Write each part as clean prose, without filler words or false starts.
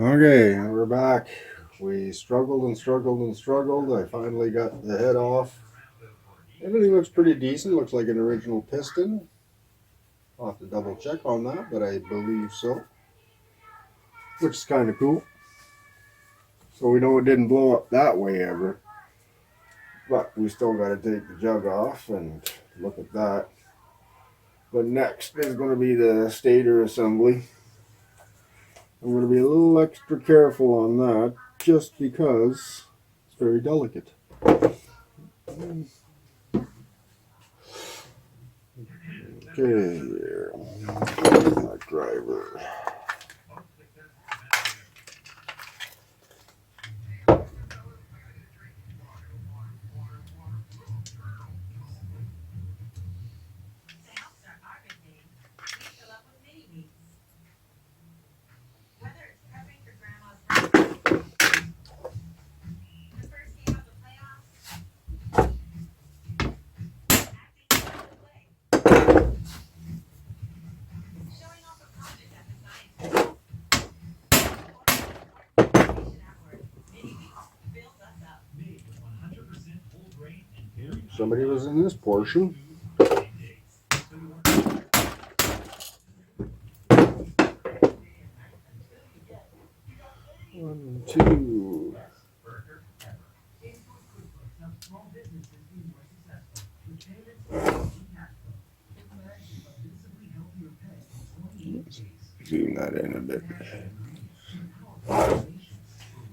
Okay, we're back. We struggled and struggled and struggled. I finally got the head off. Everything looks pretty decent. Looks like an original piston. I'll have to double check on that, but I believe so. Which is kind of cool. So we know it didn't blow up that way ever. But we still got to take the jug off and look at that. But next is going to be the stator assembly. I'm going to be a little extra careful on that just because it's very delicate. Okay, here. My driver. Somebody was in this portion. One, two. Zoom that in a bit.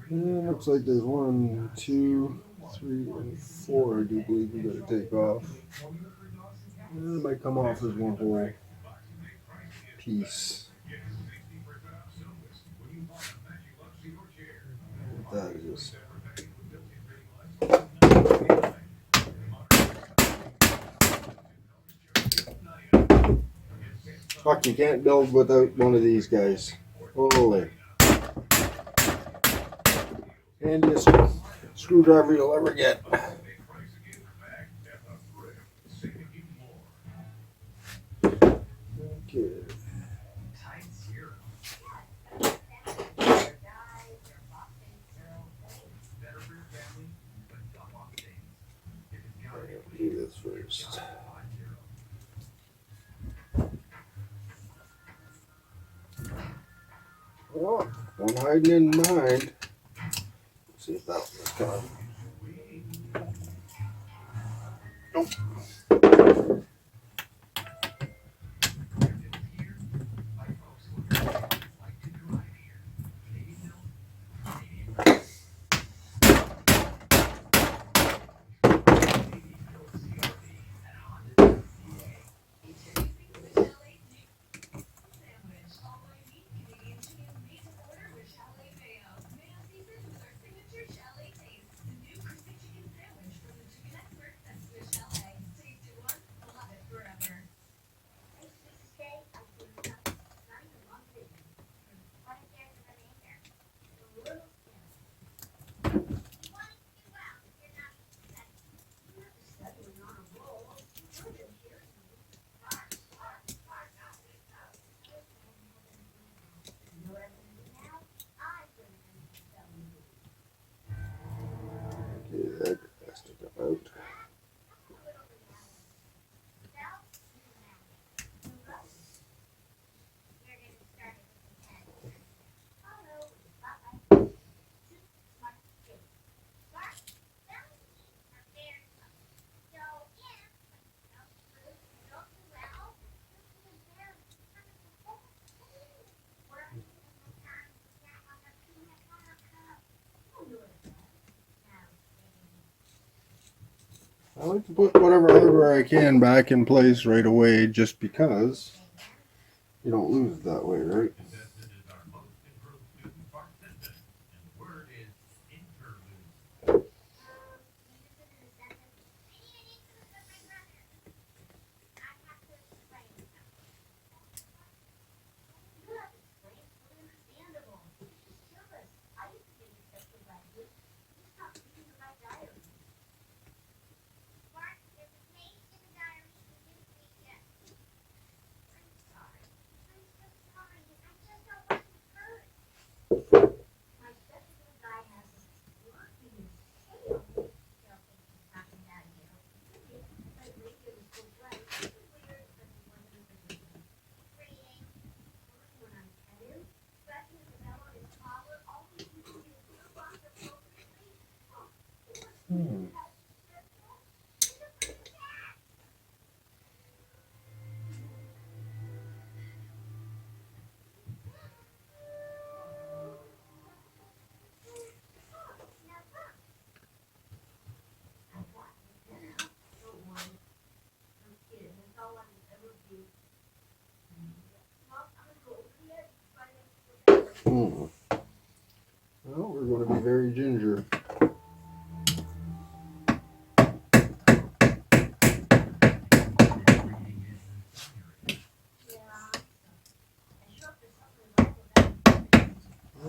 Looks like there's 1, 2, 3, and 4. I do believe we got to take off. It might come off as one whole piece. What that is. Fuck, you can't build without one of these guys. Holy. Handiest screwdriver you'll ever get. Okay. Do this first. Oh, one hiding in behind. Let's see if that one's coming. Nope. Okay, that has to come out. I like to put whatever hardware I can back in place right away just because you don't lose it that way, right? Well, we're going to be very ginger.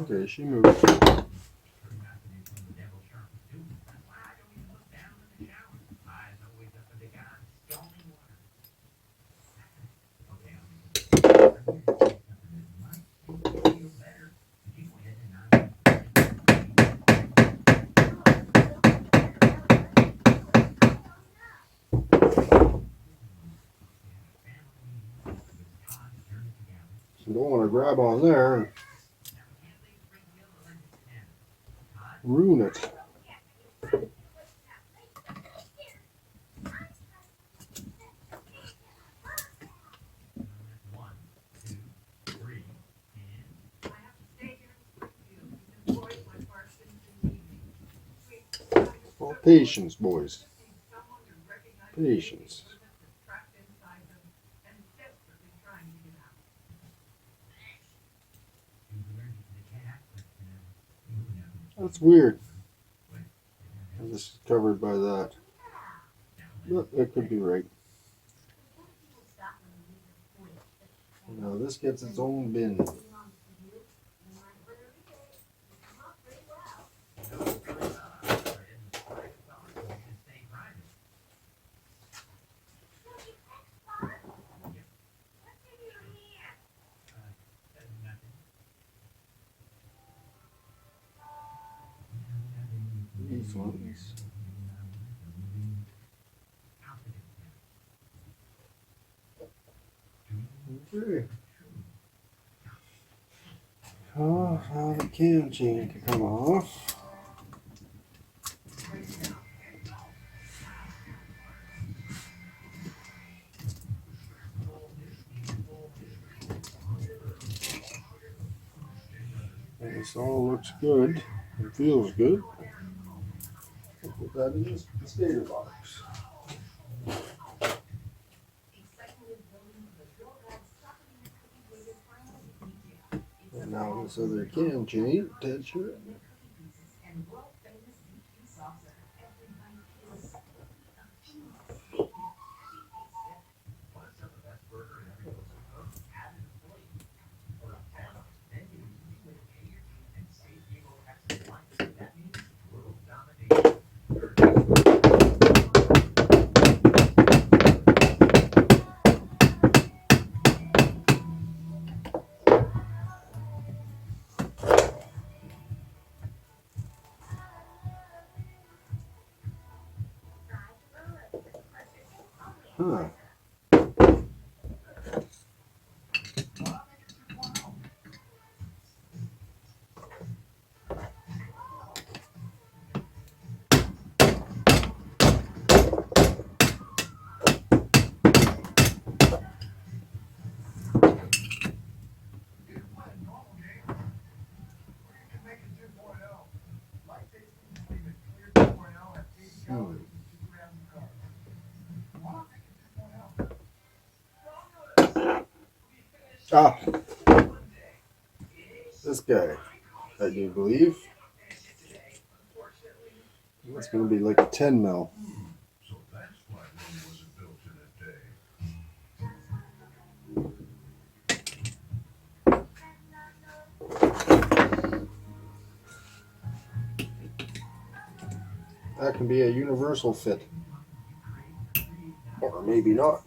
Okay, she moved. So don't want to grab on there and ruin it. Well, patience, boys. Patience. That's weird. This is covered by that. But that could be right. Now this gets its own bin. These ones. Okay. Oh, now the cam chain can come off. This all looks good and feels good. I'll put that in the stator box. And now this other cam chain, attach to it. Huh. Ah, this guy, I do believe. That's going to be like a 10 mil. That can be a universal fit. Or maybe not.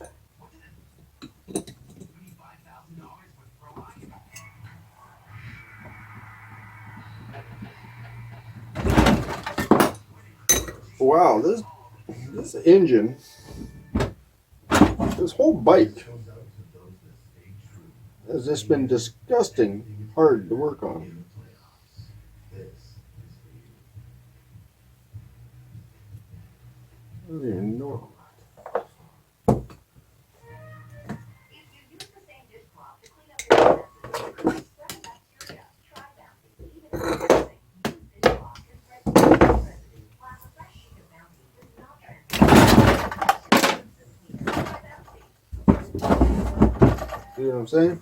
Wow, this engine, this whole bike has just been disgusting hard to work on. don't even know. See what I'm saying?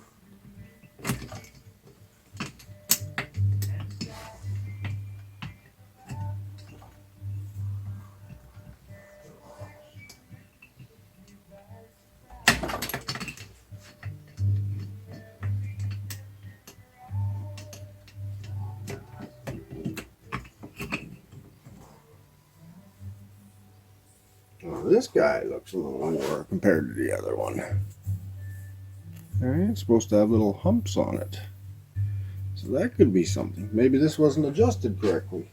Well, this guy looks a little more compared to the other one. Alright, it's supposed to have little humps on it. So that could be something. Maybe this wasn't adjusted correctly.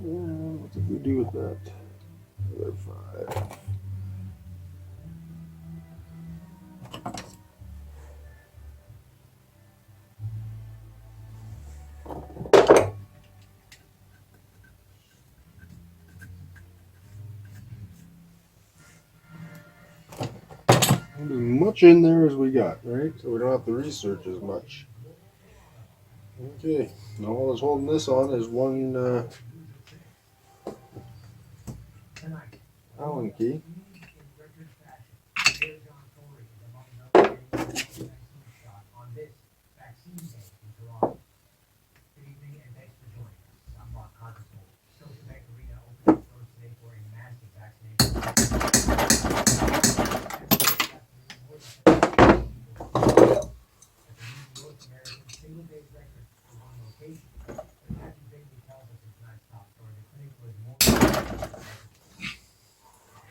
What did we do with that? Other 5. As much in there as we got, right? So we don't have to research as much. Okay, now all that's holding this on is one Allen key.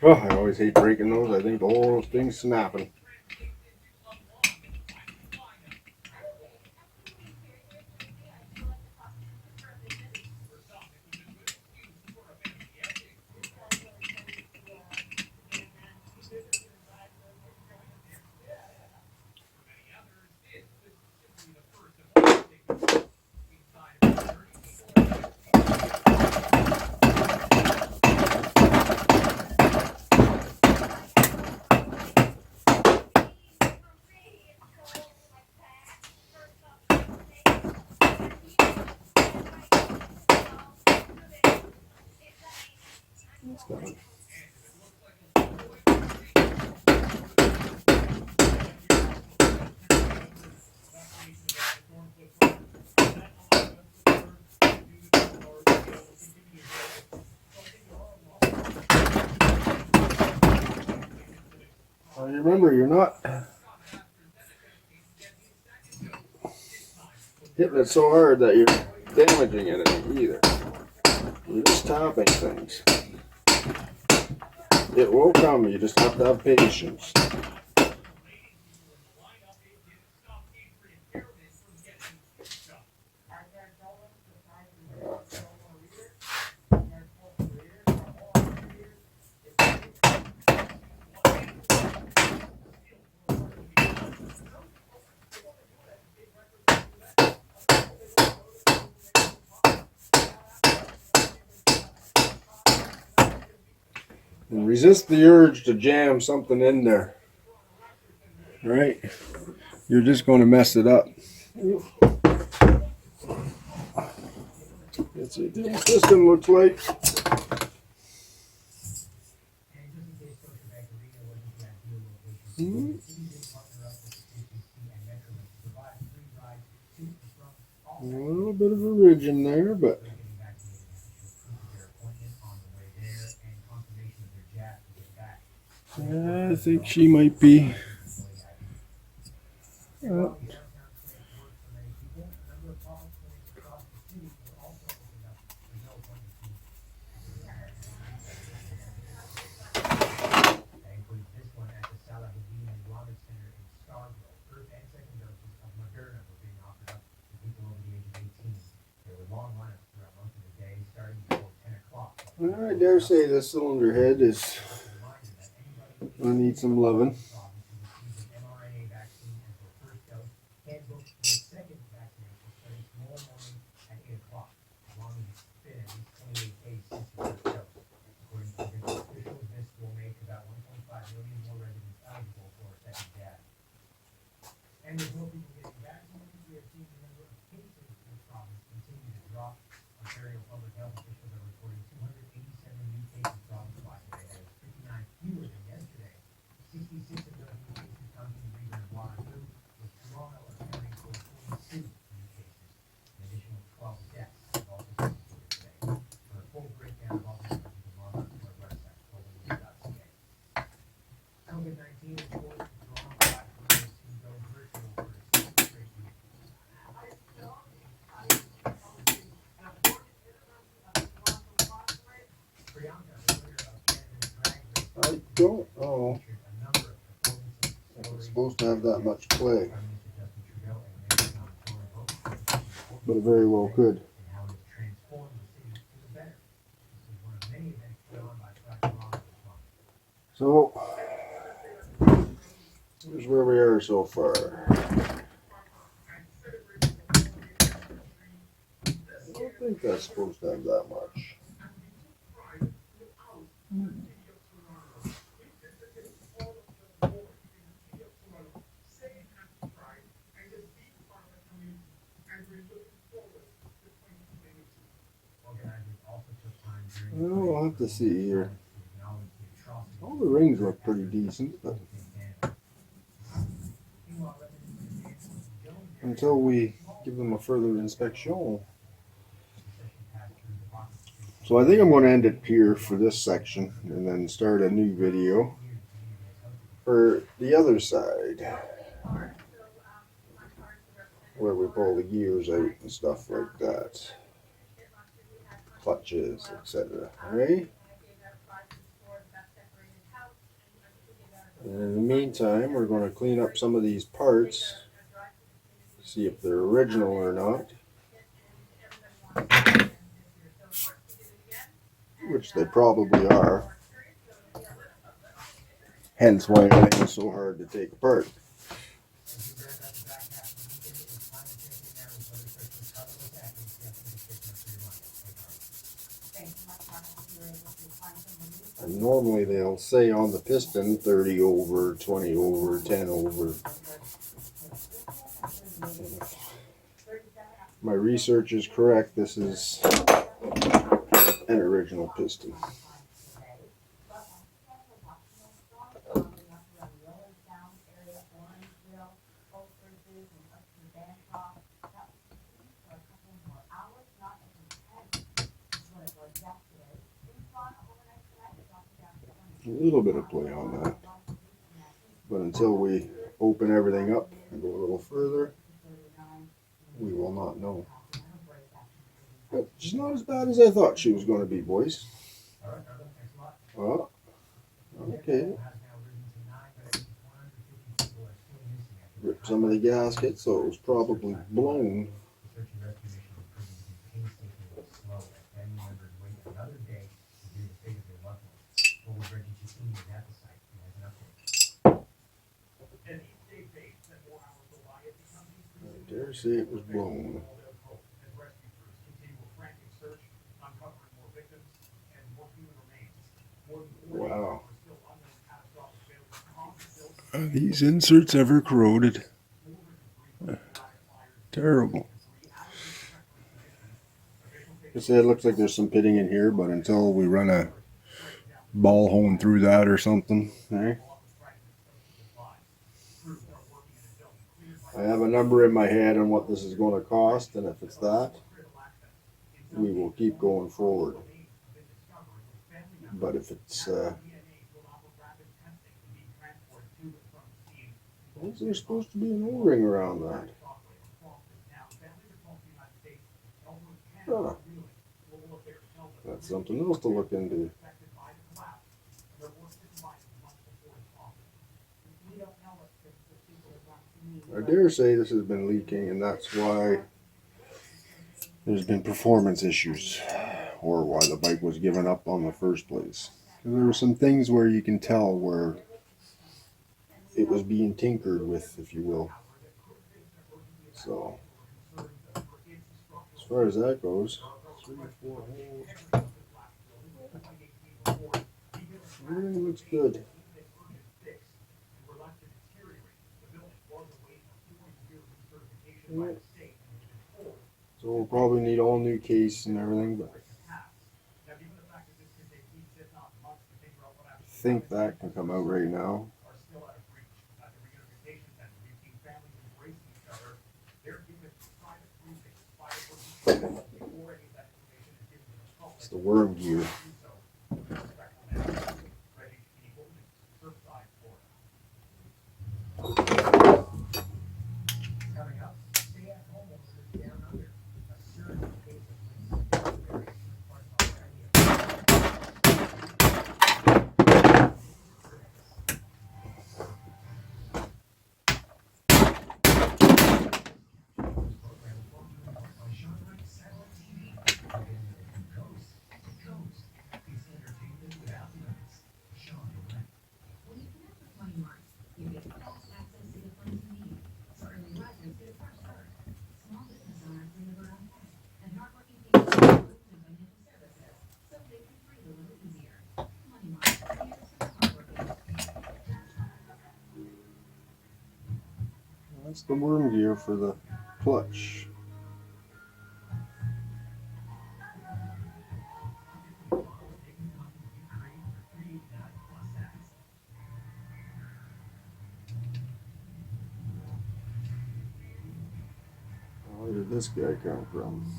Oh, I always hate breaking those. I think the whole thing's snapping. It's done. Remember, you're not hitting it so hard that you're damaging anything either. You're just tapping things. It will come, you just have to have patience. And resist the urge to jam something in there. Right? You're just going to mess it up. Let's see what the system looks like. A little bit of a ridge in there, but I think she might be. I dare say this cylinder head is going to need some loving. I don't know if it's supposed to have that much play, but it very well could. So, here's where we are so far. I don't think that's supposed to have that much. Well, we'll have to see here. All the rings look pretty decent, but until we give them a further inspection. So I think I'm going to end it here for this section and then start a new video for the other side where we pull the gears out and stuff like that, clutches, etc. Alright? And in the meantime, we're going to clean up some of these parts, see if they're original or not, which they probably are, hence why everything's so hard to take apart. And normally they'll say on the piston 30 over, 20 over, 10 over. My research is correct, this is an original piston. A little bit of play on that, but until we open everything up and go a little further, we will not know. But she's not as bad as I thought she was going to be, boys. Well, okay. Ripped some of the gasket, so it was probably blown. I dare say it was blown. Wow. Are these inserts ever corroded? Terrible. I say it looks like there's some pitting in here, but until we run a ball hone through that or something, right? I have a number in my head on what this is going to cost, and if it's that, we will keep going forward. But if it's there's supposed to be an O-ring around that. Huh. That's something else to look into. I dare say this has been leaking, and that's why there's been performance issues. or why the bike was given up on the first place. There were some things where you can tell where it was being tinkered with, if you will. So, as far as that goes, 3 or 4 holes. Everything looks good. Yeah. So we'll probably need all new case and everything, but I think that can come out right now. It's the worm gear. That's the worm gear for the clutch. Where did this guy come from?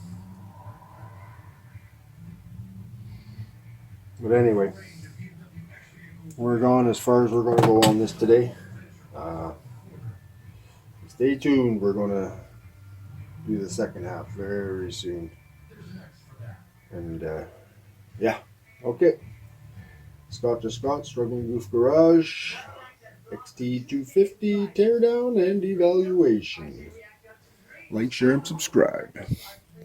But anyway, we're gone as far as we're going to go on this today. Stay tuned. We're going to do the second half very soon. And yeah, okay. Scott to Scott, Struggling Goof Garage, xt250 teardown and evaluation. Like, share, and subscribe.